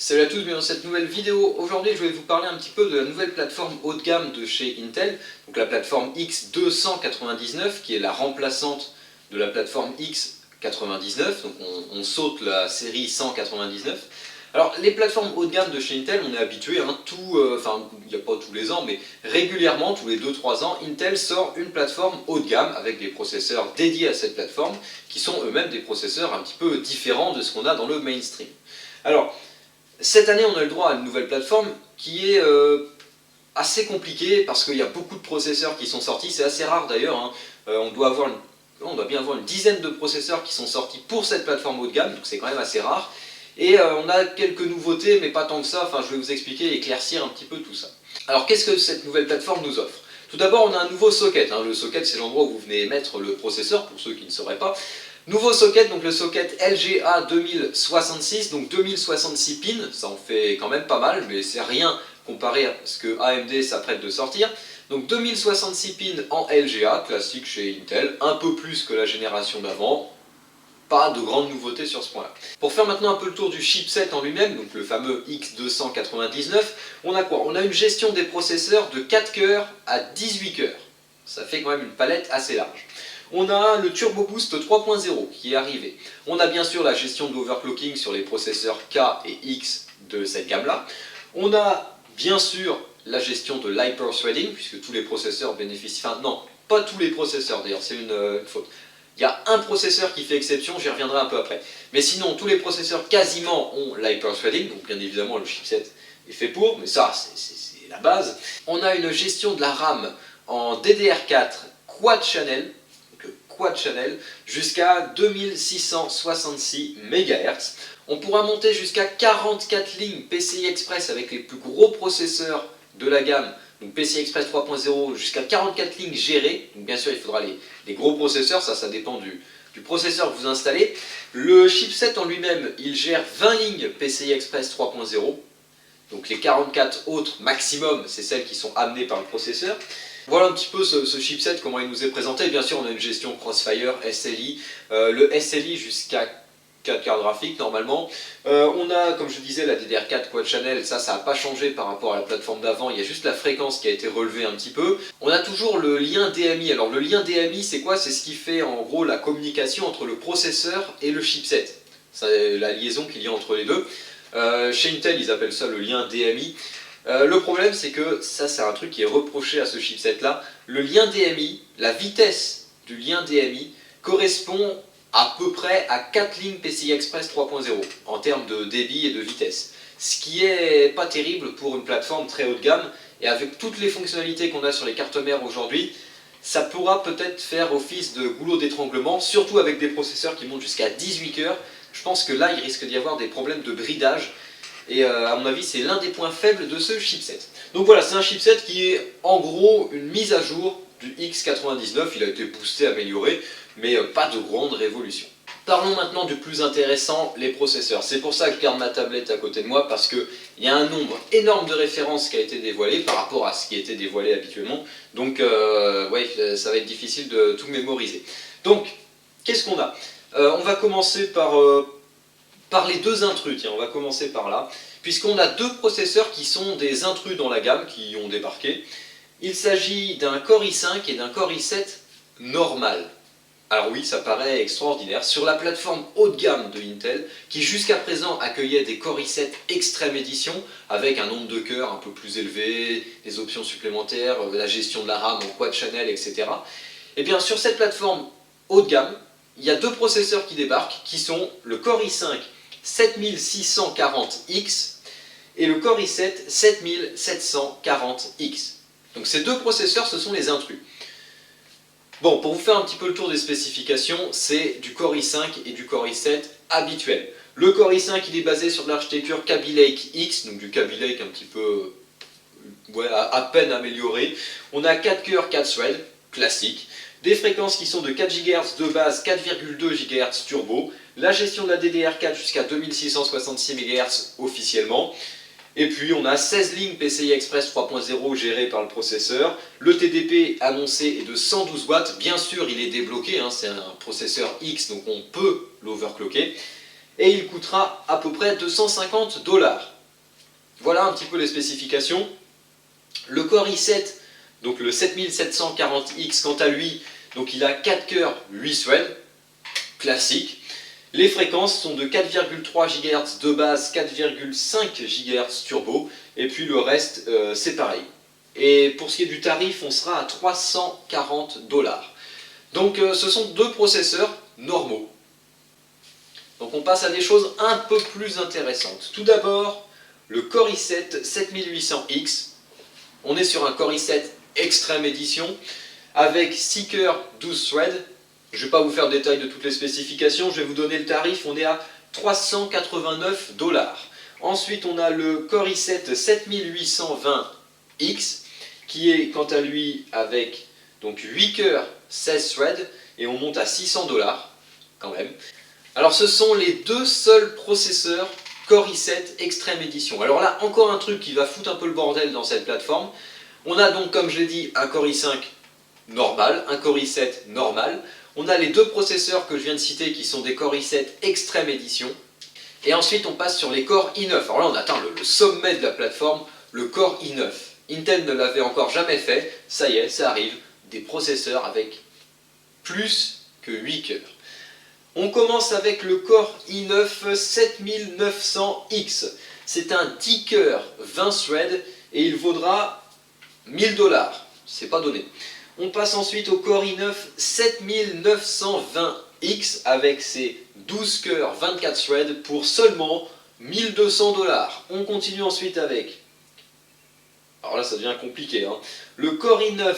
Salut à tous, bienvenue dans cette nouvelle vidéo. Aujourd'hui je vais vous parler un petit peu de la nouvelle plateforme haut de gamme de chez Intel, donc la plateforme X299 qui est la remplaçante de la plateforme X99, donc on saute la série 199. Alors les plateformes haut de gamme de chez Intel, on est habitué, enfin il n'y a pas tous les ans, mais régulièrement, tous les 2-3 ans, Intel sort une plateforme haut de gamme avec des processeurs dédiés à cette plateforme, qui sont eux-mêmes des processeurs un petit peu différents de ce qu'on a dans le mainstream. Alors, cette année, on a le droit à une nouvelle plateforme qui est assez compliquée parce qu'il y a beaucoup de processeurs qui sont sortis. C'est assez rare d'ailleurs, hein. On doit bien avoir une dizaine de processeurs qui sont sortis pour cette plateforme haut de gamme, donc c'est quand même assez rare. Et on a quelques nouveautés, mais pas tant que ça. Enfin, je vais vous expliquer et éclaircir un petit peu tout ça. Alors, qu'est-ce que cette nouvelle plateforme nous offre? Tout d'abord, on a un nouveau socket. Le socket, c'est l'endroit où vous venez mettre le processeur, pour ceux qui ne sauraient pas. Nouveau socket, donc le socket LGA 2066, donc 2066 pins, ça en fait quand même pas mal, mais c'est rien comparé à ce que AMD s'apprête de sortir. Donc 2066 pins en LGA, classique chez Intel, un peu plus que la génération d'avant, pas de grande nouveauté sur ce point-là. Pour faire maintenant un peu le tour du chipset en lui-même, donc le fameux X299, on a quoi? On a une gestion des processeurs de 4 cœurs à 18 cœurs, ça fait quand même une palette assez large. On a le Turbo Boost 3.0 qui est arrivé. On a bien sûr la gestion de l'overclocking sur les processeurs K et X de cette gamme-là. On a bien sûr la gestion de l'hyper-threading, puisque tous les processeurs bénéficient... Enfin non, pas tous les processeurs d'ailleurs, c'est une faute. Il y a un processeur qui fait exception, j'y reviendrai un peu après. Mais sinon, tous les processeurs quasiment ont l'hyper-threading, donc bien évidemment le chipset est fait pour, mais ça c'est la base. On a une gestion de la RAM en DDR4 quad channel, jusqu'à 2666 MHz. On pourra monter jusqu'à 44 lignes PCI Express avec les plus gros processeurs de la gamme, donc PCI Express 3.0 jusqu'à 44 lignes gérées. Donc bien sûr il faudra les gros processeurs, ça dépend du processeur que vous installez. Le chipset en lui-même, il gère 20 lignes PCI Express 3.0. Donc les 44 autres maximum, c'est celles qui sont amenées par le processeur. Voilà un petit peu ce chipset, comment il nous est présenté. Bien sûr, on a une gestion Crossfire, SLI, le SLI jusqu'à 4 cartes graphiques normalement. On a, comme je disais, la DDR4 Quad Channel, ça n'a pas changé par rapport à la plateforme d'avant, il y a juste la fréquence qui a été relevée un petit peu. On a toujours le lien DMI. Alors le lien DMI, c'est quoi? C'est ce qui fait en gros la communication entre le processeur et le chipset. C'est la liaison qu'il y a entre les deux. Chez Intel, ils appellent ça le lien DMI. Le problème, c'est que ça, c'est un truc qui est reproché à ce chipset-là. Le lien DMI, la vitesse du lien DMI, correspond à peu près à 4 lignes PCI Express 3.0 en termes de débit et de vitesse. Ce qui est pas terrible pour une plateforme très haut de gamme. Et avec toutes les fonctionnalités qu'on a sur les cartes mères aujourd'hui, ça pourra peut-être faire office de goulot d'étranglement, surtout avec des processeurs qui montent jusqu'à 18 cœurs. Je pense que là, il risque d'y avoir des problèmes de bridage. Et à mon avis, c'est l'un des points faibles de ce chipset. Donc voilà, c'est un chipset qui est en gros une mise à jour du X99. Il a été boosté, amélioré, mais pas de grande révolution. Parlons maintenant du plus intéressant, les processeurs. C'est pour ça que je garde ma tablette à côté de moi, parce qu'il y a un nombre énorme de références qui a été dévoilé par rapport à ce qui était dévoilé habituellement. Donc ouais, ça va être difficile de tout mémoriser. Donc, qu'est-ce qu'on a? On va commencer par les deux intrus, tiens, on va commencer par là, puisqu'on a deux processeurs qui sont des intrus dans la gamme, qui ont débarqué. Il s'agit d'un Core i5 et d'un Core i7 normal. Alors oui, ça paraît extraordinaire, sur la plateforme haut de gamme de Intel, qui jusqu'à présent accueillait des Core i7 Extreme Edition, avec un nombre de cœurs un peu plus élevé, des options supplémentaires, la gestion de la RAM en quad channel, etc. Et bien sur cette plateforme haut de gamme, il y a deux processeurs qui débarquent, qui sont le Core i5 7640X et le Core i7 7740X. Donc ces deux processeurs, ce sont les intrus. Bon, pour vous faire un petit peu le tour des spécifications, c'est du Core i5 et du Core i7 habituel. Le Core i5, il est basé sur l'architecture Kaby Lake X, donc du Kaby Lake un petit peu, ouais, à peine amélioré. On a 4 cœurs, 4 threads, classique. Des fréquences qui sont de 4 GHz de base, 4,2 GHz turbo, la gestion de la DDR4 jusqu'à 2666 MHz officiellement, et puis on a 16 lignes PCI Express 3.0 gérées par le processeur, le TDP annoncé est de 112 watts, bien sûr il est débloqué, c'est un processeur X donc on peut l'overclocker, et il coûtera à peu près $250. Voilà un petit peu les spécifications. Le Core i7, donc le 7740X quant à lui, donc il a 4 cœurs, 8 threads, classique. Les fréquences sont de 4,3 GHz de base, 4,5 GHz turbo, et puis le reste c'est pareil. Et pour ce qui est du tarif, on sera à 340 $. Donc ce sont deux processeurs normaux. Donc on passe à des choses un peu plus intéressantes. Tout d'abord, le Core i7 7800X. On est sur un Core i7 Extreme Edition avec 6 cœurs, 12 threads. Je ne vais pas vous faire le détail de toutes les spécifications, je vais vous donner le tarif, on est à 389 $. Ensuite on a le Core i7 7820X qui est quant à lui avec donc 8 cœurs, 16 threads et on monte à 600 $ quand même. Alors ce sont les deux seuls processeurs Core i7 Extreme Edition. Alors là encore un truc qui va foutre un peu le bordel dans cette plateforme. On a donc comme je l'ai dit un Core i5 normal, un Core i7 normal. On a les deux processeurs que je viens de citer qui sont des Core i7 Extreme Edition. Et ensuite on passe sur les Core i9. Alors là on atteint le sommet de la plateforme, le Core i9. Intel ne l'avait encore jamais fait, ça y est, ça arrive, des processeurs avec plus que 8 cœurs. On commence avec le Core i9 7900X. C'est un 10 cœurs, 20 threads et il vaudra 1000 $. C'est pas donné. On passe ensuite au Core i9 7920X avec ses 12 cœurs, 24 threads pour seulement 1200 $. On continue ensuite avec, alors là ça devient compliqué, hein, le Core i9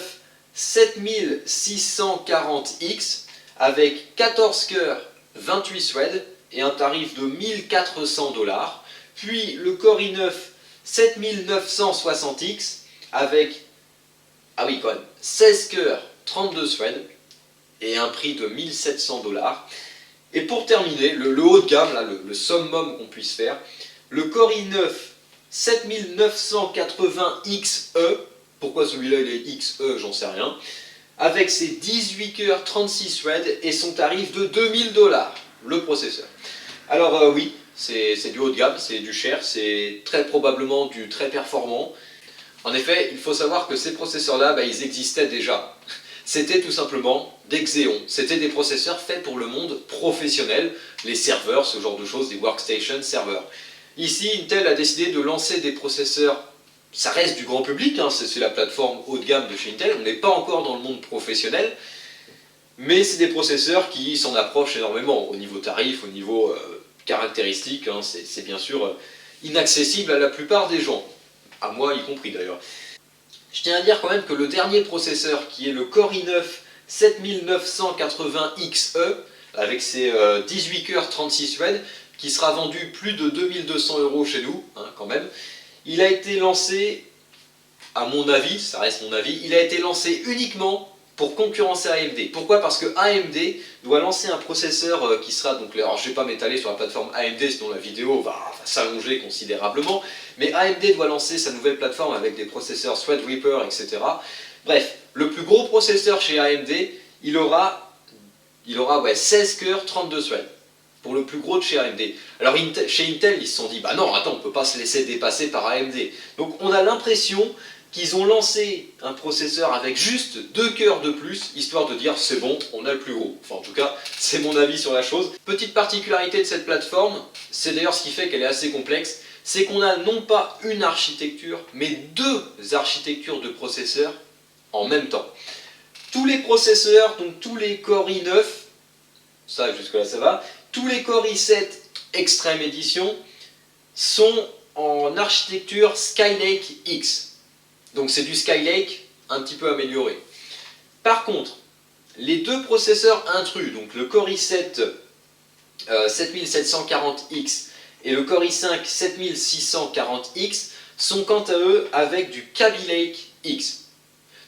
7640X avec 14 cœurs, 28 threads et un tarif de 1400 $. Puis le Core i9 7960X avec, ah oui quand même, 16 cœurs, 32 threads et un prix de 1700 $. Et pour terminer, le haut de gamme, là, le summum qu'on puisse faire, le Core i9 7980XE, pourquoi celui-là il est XE, j'en sais rien, avec ses 18 cœurs, 36 threads et son tarif de 2000 $, le processeur. Alors oui, c'est du haut de gamme, c'est du cher, c'est très probablement du très performant. En effet, il faut savoir que ces processeurs-là, ils existaient déjà. C'était tout simplement des Xeon. C'était des processeurs faits pour le monde professionnel, les serveurs, ce genre de choses, des workstation serveurs. Ici, Intel a décidé de lancer des processeurs, ça reste du grand public, hein, c'est la plateforme haut de gamme de chez Intel, on n'est pas encore dans le monde professionnel, mais c'est des processeurs qui s'en approchent énormément, au niveau tarif, au niveau caractéristique, hein, c'est bien sûr inaccessible à la plupart des gens, à moi y compris d'ailleurs. Je tiens à dire quand même que le dernier processeur, qui est le Core i9 7980XE, avec ses 18 cœurs, 36 threads, qui sera vendu plus de 2200 € chez nous, hein, quand même, il a été lancé, à mon avis, ça reste mon avis, il a été lancé uniquement pour concurrencer AMD. Pourquoi? Parce que AMD doit lancer un processeur qui sera, donc, alors je ne vais pas m'étaler sur la plateforme AMD, sinon la vidéo va s'allonger considérablement, mais AMD doit lancer sa nouvelle plateforme avec des processeurs Threadripper, etc. Bref, le plus gros processeur chez AMD, il aura 16 cœurs, 32 threads. Pour le plus gros de chez AMD. Alors chez Intel, ils se sont dit, bah non, attends, on ne peut pas se laisser dépasser par AMD. Donc on a l'impression qu'ils ont lancé un processeur avec juste 2 cœurs de plus, histoire de dire, c'est bon, on a le plus gros. Enfin en tout cas, c'est mon avis sur la chose. Petite particularité de cette plateforme, c'est d'ailleurs ce qui fait qu'elle est assez complexe, c'est qu'on a non pas une architecture, mais deux architectures de processeurs en même temps. Tous les processeurs, donc tous les Core i9, ça jusque là ça va, tous les Core i7 Extreme Edition sont en architecture Skylake X. Donc c'est du Skylake un petit peu amélioré. Par contre, les deux processeurs intrus, donc le Core i7 7740X et le Core i5 7640X, sont quant à eux avec du Kaby Lake X.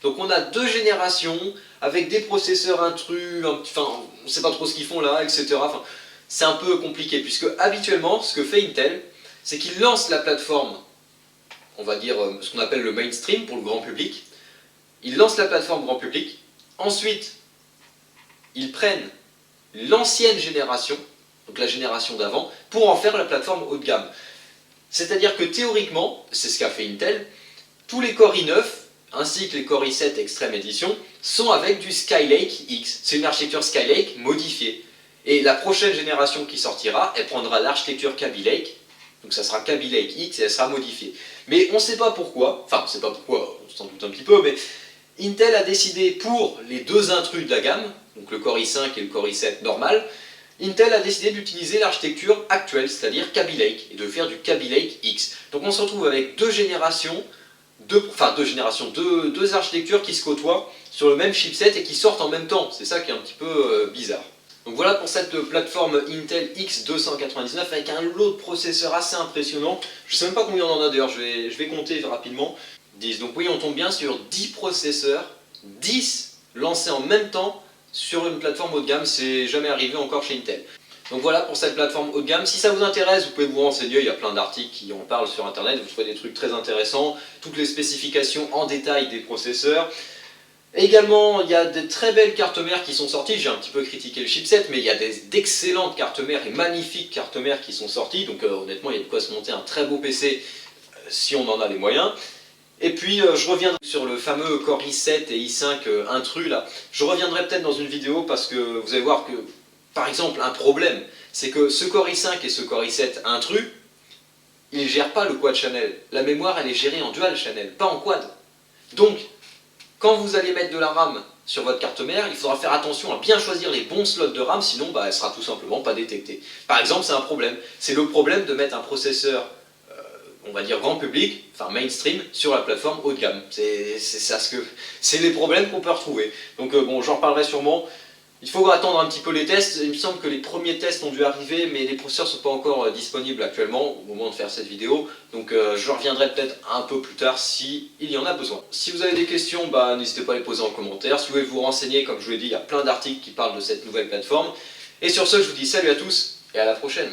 Donc on a deux générations avec des processeurs intrus, enfin on ne sait pas trop ce qu'ils font là, etc. Enfin, c'est un peu compliqué, puisque habituellement, ce que fait Intel, c'est qu'il lance la plateforme, on va dire ce qu'on appelle le mainstream pour le grand public. Ils lancent la plateforme grand public, ensuite ils prennent l'ancienne génération, donc la génération d'avant, pour en faire la plateforme haut de gamme. C'est-à-dire que théoriquement, c'est ce qu'a fait Intel, tous les Core i9 ainsi que les Core i7 Extreme Edition sont avec du Skylake X. C'est une architecture Skylake modifiée. Et la prochaine génération qui sortira, elle prendra l'architecture Kaby Lake, donc ça sera Kaby Lake X et elle sera modifiée. Mais on ne sait pas pourquoi, enfin on ne sait pas pourquoi, on s'en doute un petit peu, mais Intel a décidé pour les deux intrus de la gamme, donc le Core i5 et le Core i7 normal, Intel a décidé d'utiliser l'architecture actuelle, c'est-à-dire Kaby Lake, et de faire du Kaby Lake X. Donc on se retrouve avec deux architectures qui se côtoient sur le même chipset et qui sortent en même temps. C'est ça qui est un petit peu bizarre. Donc voilà pour cette plateforme Intel X299 avec un lot de processeurs assez impressionnant. Je ne sais même pas combien on en a d'ailleurs, je vais compter rapidement. 10. Donc oui, on tombe bien sur 10 processeurs, 10 lancés en même temps sur une plateforme haut de gamme. C'est jamais arrivé encore chez Intel. Donc voilà pour cette plateforme haut de gamme. Si ça vous intéresse, vous pouvez vous renseigner, il y a plein d'articles qui en parlent sur internet, vous trouvez des trucs très intéressants, toutes les spécifications en détail des processeurs. Également, il y a des très belles cartes mères qui sont sorties, j'ai un petit peu critiqué le chipset, mais il y a d'excellentes cartes mères et magnifiques cartes mères qui sont sorties, donc honnêtement il y a de quoi se monter un très beau PC si on en a les moyens. Et puis je reviendrai sur le fameux Core i7 et i5 intrus là, je reviendrai peut-être dans une vidéo parce que vous allez voir que, par exemple, un problème, c'est que ce Core i5 et ce Core i7 intrus, ils ne gèrent pas le quad channel. La mémoire elle est gérée en dual channel, pas en quad. Donc, quand vous allez mettre de la RAM sur votre carte mère, il faudra faire attention à bien choisir les bons slots de RAM, sinon elle sera tout simplement pas détectée. Par exemple, c'est un problème. C'est le problème de mettre un processeur, on va dire grand public, enfin mainstream, sur la plateforme haut de gamme. C'est les problèmes qu'on peut retrouver. Donc bon, j'en reparlerai sûrement. Il faut attendre un petit peu les tests. Il me semble que les premiers tests ont dû arriver, mais les processeurs ne sont pas encore disponibles actuellement au moment de faire cette vidéo. Donc je reviendrai peut-être un peu plus tard si il y en a besoin. Si vous avez des questions, n'hésitez pas à les poser en commentaire. Si vous voulez vous renseigner, comme je vous l'ai dit, il y a plein d'articles qui parlent de cette nouvelle plateforme. Et sur ce, je vous dis salut à tous et à la prochaine.